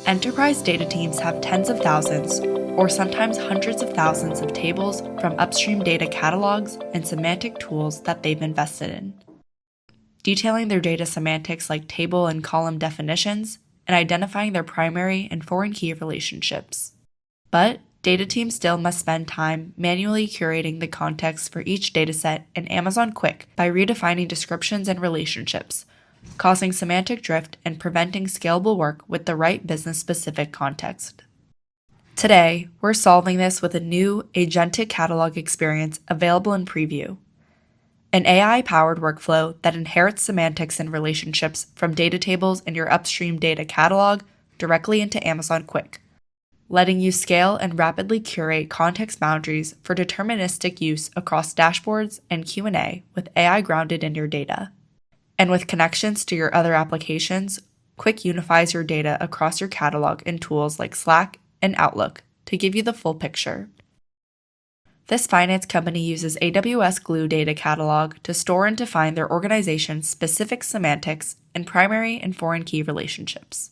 Enterprise data teams have tens of thousands, or sometimes hundreds of thousands of tables from upstream data catalogs and semantic tools that they've invested in, detailing their data semantics like table and column definitions, and identifying their primary and foreign key relationships. But data teams still must spend time manually curating the context for each dataset in Amazon Quick by redefining descriptions and relationships, causing semantic drift and preventing scalable work with the right business-specific context. Today, we're solving this with a new Agentic catalog experience available in preview, an AI-powered workflow that inherits semantics and relationships from data tables in your upstream data catalog directly into Amazon Quick, letting you scale and rapidly curate context boundaries for deterministic use across dashboards and Q&A with AI grounded in your data. And with connections to your other applications, Quick unifies your data across your catalog in tools like Slack and Outlook to give you the full picture. This finance company uses AWS Glue Data Catalog to store and define their organization's specific semantics and primary and foreign key relationships.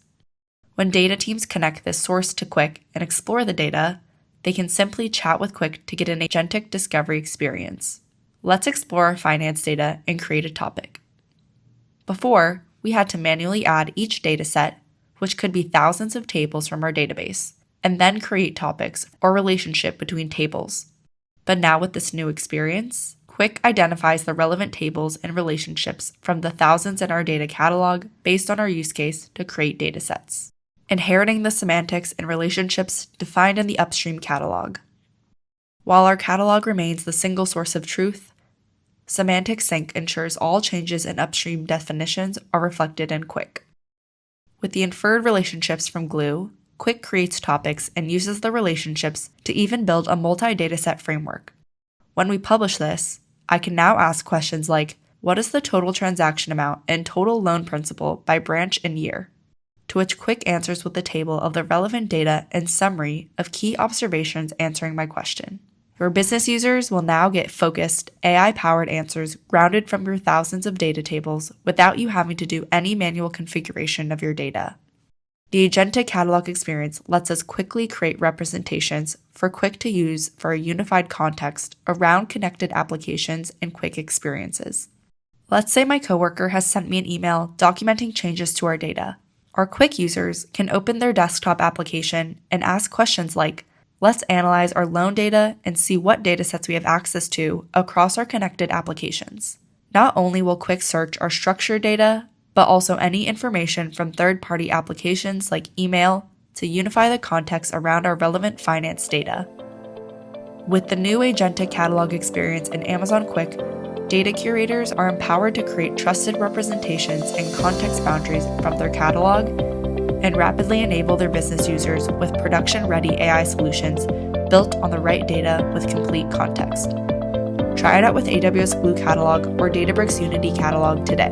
When data teams connect this source to Quick and explore the data, they can simply chat with Quick to get an agentic discovery experience. Let's explore our finance data and create a topic. Before, we had to manually add each dataset, which could be thousands of tables from our database, and then create topics or relationship between tables. But now with this new experience, Quick identifies the relevant tables and relationships from the thousands in our data catalog based on our use case to create datasets, inheriting the semantics and relationships defined in the upstream catalog. While our catalog remains the single source of truth, Semantic Sync ensures all changes in upstream definitions are reflected in Quick. With the inferred relationships from Glue, Quick creates topics and uses the relationships to even build a multi-dataset framework. When we publish this, I can now ask questions like, what is the total transaction amount and total loan principal by branch and year? To which Quick answers with a table of the relevant data and summary of key observations answering my question. Your business users will now get focused, AI-powered answers grounded from your thousands of data tables without you having to do any manual configuration of your data. The Agentic catalog experience lets us quickly create representations for Quick to use for a unified context around connected applications and Quick experiences. Let's say my coworker has sent me an email documenting changes to our data. Our Quick users can open their desktop application and ask questions like, let's analyze our loan data and see what datasets we have access to across our connected applications. Not only will Quick search our structured data, but also any information from third-party applications like email to unify the context around our relevant finance data. With the new Agentic catalog experience in Amazon Quick, data curators are empowered to create trusted representations and context boundaries from their catalog and rapidly enable their business users with production-ready AI solutions built on the right data with complete context. Try it out with AWS Glue Catalog or Databricks Unity Catalog today.